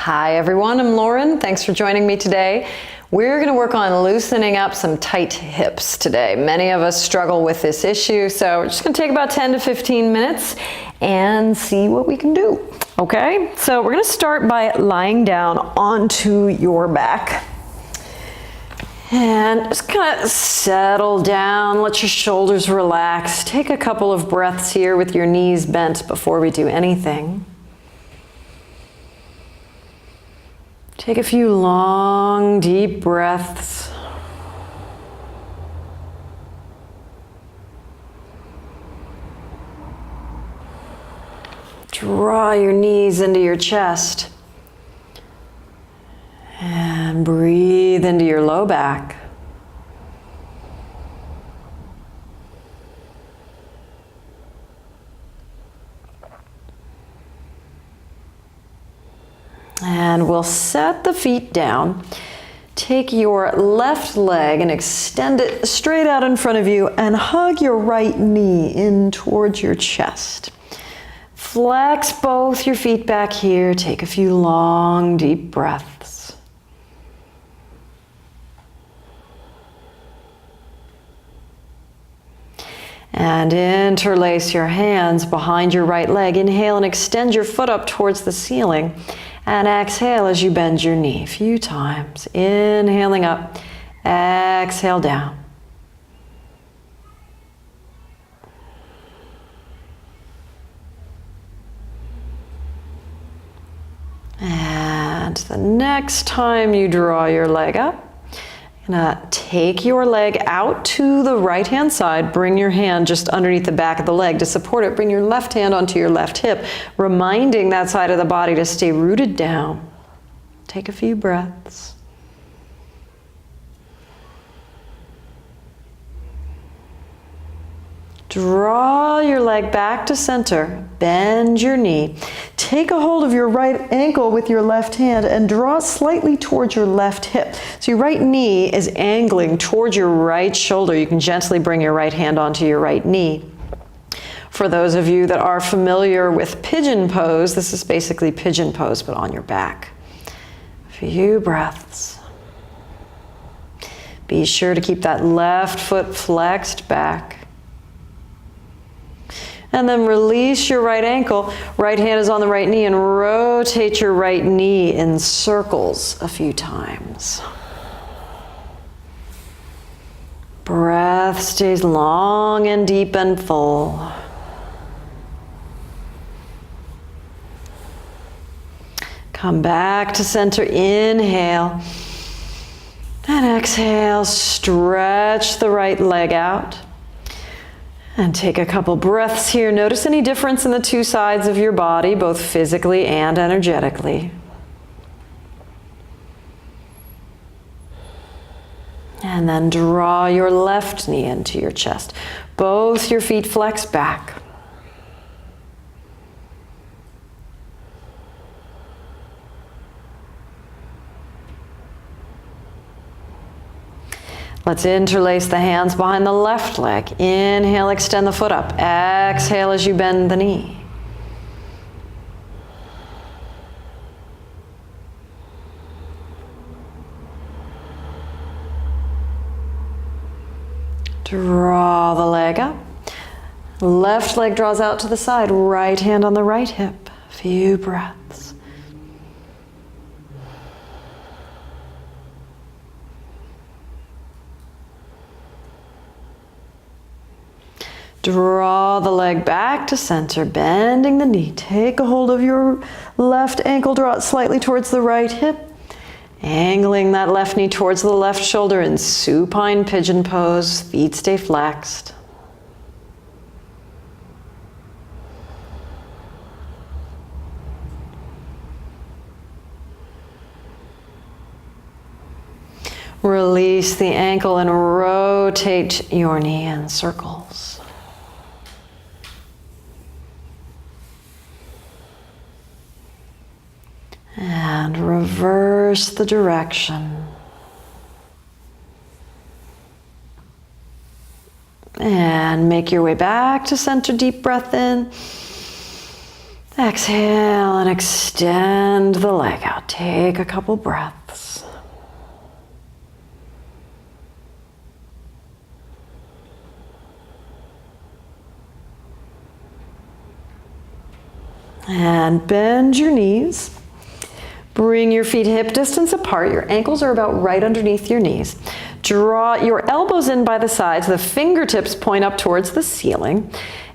Hi everyone, I'm Lauren. Thanks for joining me today. We're going to work on loosening up some tight hips today. Many of us struggle with this issue, so we're just going to take about 10 to 15 minutes and see what we can do. Okay, so we're going to start by lying down onto your back. And just kind of settle down, let your shoulders relax. Take a couple of breaths here with your knees bent before we do anything. Take a few long, deep breaths. Draw your knees into your chest. And breathe into your low back. And we'll set the feet down. Take your left leg and extend it straight out in front of you and hug your right knee in towards your chest. Flex both your feet back here. Take a few long, deep breaths. And interlace your hands behind your right leg. Inhale and extend your foot up towards the ceiling. And exhale as you bend your knee a few times. Inhaling up, exhale down. And the next time you draw your leg up, you're gonna take your leg out to the right-hand side. Bring your hand just underneath the back of the leg to support it. Bring your left hand onto your left hip, reminding that side of the body to stay rooted down. Take a few breaths. Draw your leg back to center, bend your knee. Take a hold of your right ankle with your left hand and draw slightly towards your left hip. So your right knee is angling towards your right shoulder. You can gently bring your right hand onto your right knee. For those of you that are familiar with pigeon pose, this is basically pigeon pose, but on your back. A few breaths. Be sure to keep that left foot flexed back. And then release your right ankle. Right hand is on the right knee and rotate your right knee in circles a few times. Breath stays long and deep and full. Come back to center. Inhale. And exhale. Stretch the right leg out. And take a couple breaths here. Notice any difference in the two sides of your body, both physically and energetically. And then draw your left knee into your chest. Both your feet flex back. Let's interlace the hands behind the left leg. Inhale, extend the foot up. Exhale as you bend the knee. Draw the leg up. Left leg draws out to the side. Right hand on the right hip. A few breaths. Draw the leg back to center, bending the knee. Take a hold of your left ankle, draw it slightly towards the right hip. Angling that left knee towards the left shoulder in supine pigeon pose. Feet stay flexed. Release the ankle and rotate your knee in circles. And reverse the direction. And make your way back to center. Deep breath in. Exhale and extend the leg out. Take a couple breaths. And bend your knees. Bring your feet hip distance apart. Your ankles are about right underneath your knees. Draw your elbows in by the sides. The fingertips point up towards the ceiling.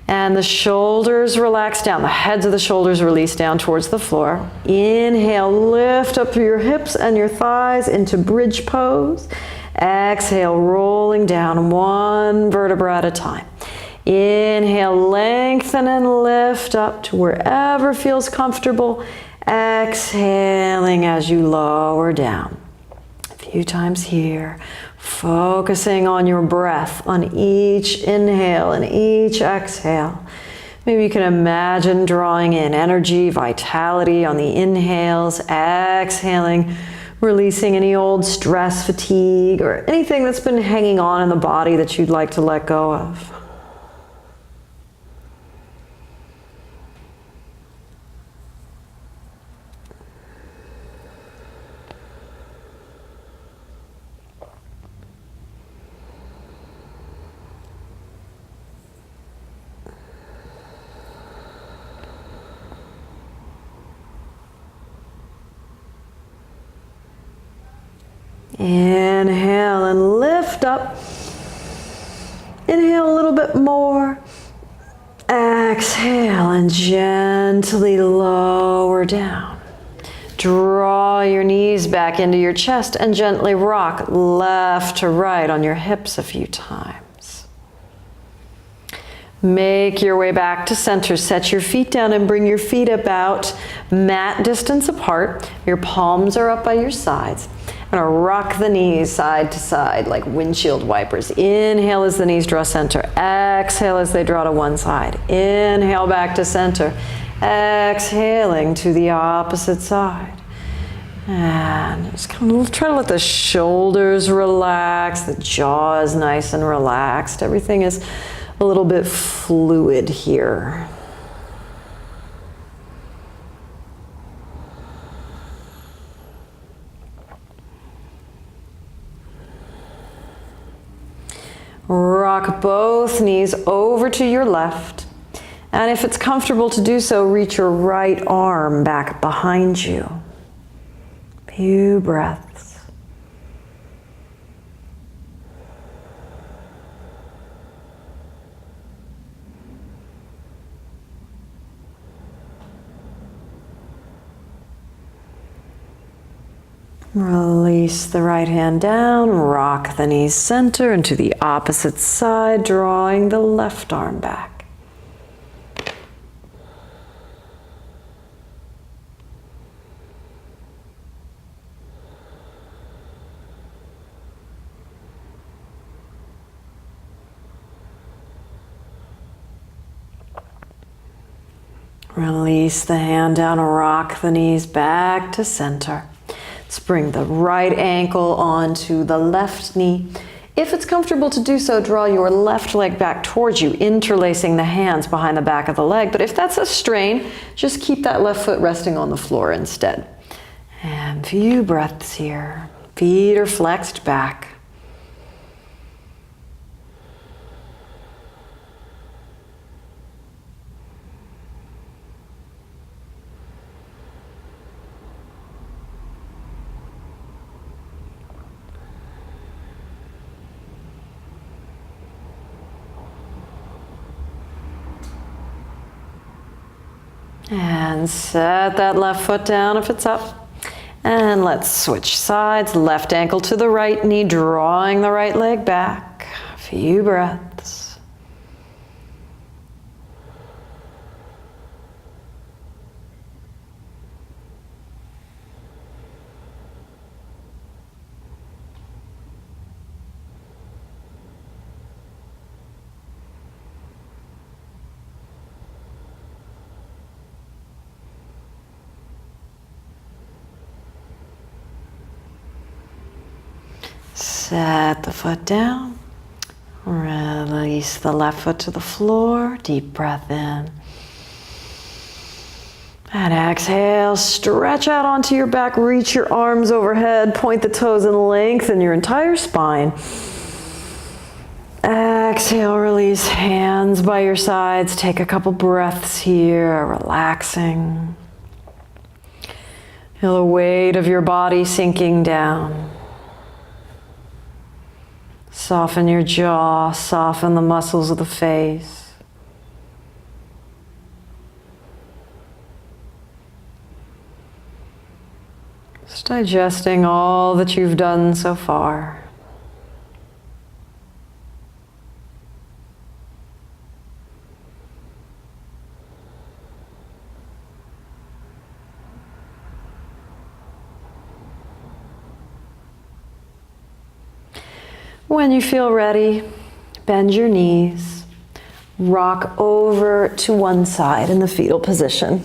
And the shoulders relax down. The heads of the shoulders release down towards the floor. Inhale, lift up through your hips and your thighs into bridge pose. Exhale, rolling down one vertebra at a time. Inhale, lengthen and lift up to wherever feels comfortable. Exhaling as you lower down. A few times here. Focusing on your breath, on each inhale and each exhale. Maybe you can imagine drawing in energy, vitality on the inhales, exhaling, releasing any old stress, fatigue, or anything that's been hanging on in the body that you'd like to let go of. Inhale and lift up. Inhale a little bit more. Exhale and gently lower down. Draw your knees back into your chest and gently rock left to right on your hips a few times. Make your way back to center. Set your feet down and bring your feet about mat distance apart. Your palms are up by your sides. I'm gonna rock the knees side to side like windshield wipers. Inhale as the knees draw center. Exhale as they draw to one side. Inhale back to center. Exhaling to the opposite side. And just kind of try to let the shoulders relax. The jaw is nice and relaxed. Everything is a little bit fluid here. Rock both knees over to your left. And if it's comfortable to do so, reach your right arm back behind you. Few breaths. Release the right hand down, rock the knees center and to the opposite side, drawing the left arm back. Release the hand down, rock the knees back to center. Let's bring the right ankle onto the left knee. If it's comfortable to do so, draw your left leg back towards you, interlacing the hands behind the back of the leg. But if that's a strain, just keep that left foot resting on the floor instead. And few breaths here. Feet are flexed back. And set that left foot down if it's up. And let's switch sides. Left ankle to the right knee, drawing the right leg back. A few breaths. Set the foot down. Release the left foot to the floor. Deep breath in. And exhale, stretch out onto your back, reach your arms overhead, point the toes and lengthen your entire spine. Exhale, release, hands by your sides. Take a couple breaths here, relaxing. Feel the weight of your body sinking down. Soften your jaw, soften the muscles of the face. Just digesting all that you've done so far. When you feel ready, bend your knees, rock over to one side in the fetal position.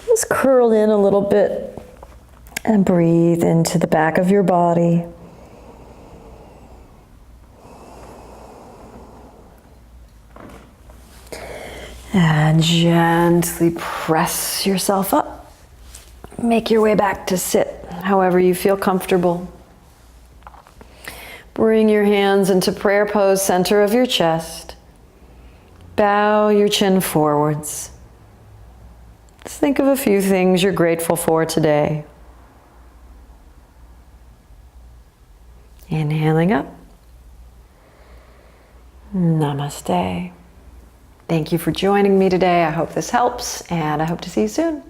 Just curl in a little bit and breathe into the back of your body. And gently press yourself up. Make your way back to sit, however you feel comfortable. Bring your hands into prayer pose, center of your chest. Bow your chin forwards. Just think of a few things you're grateful for today. Inhaling up. Namaste. Thank you for joining me today. I hope this helps, and I hope to see you soon.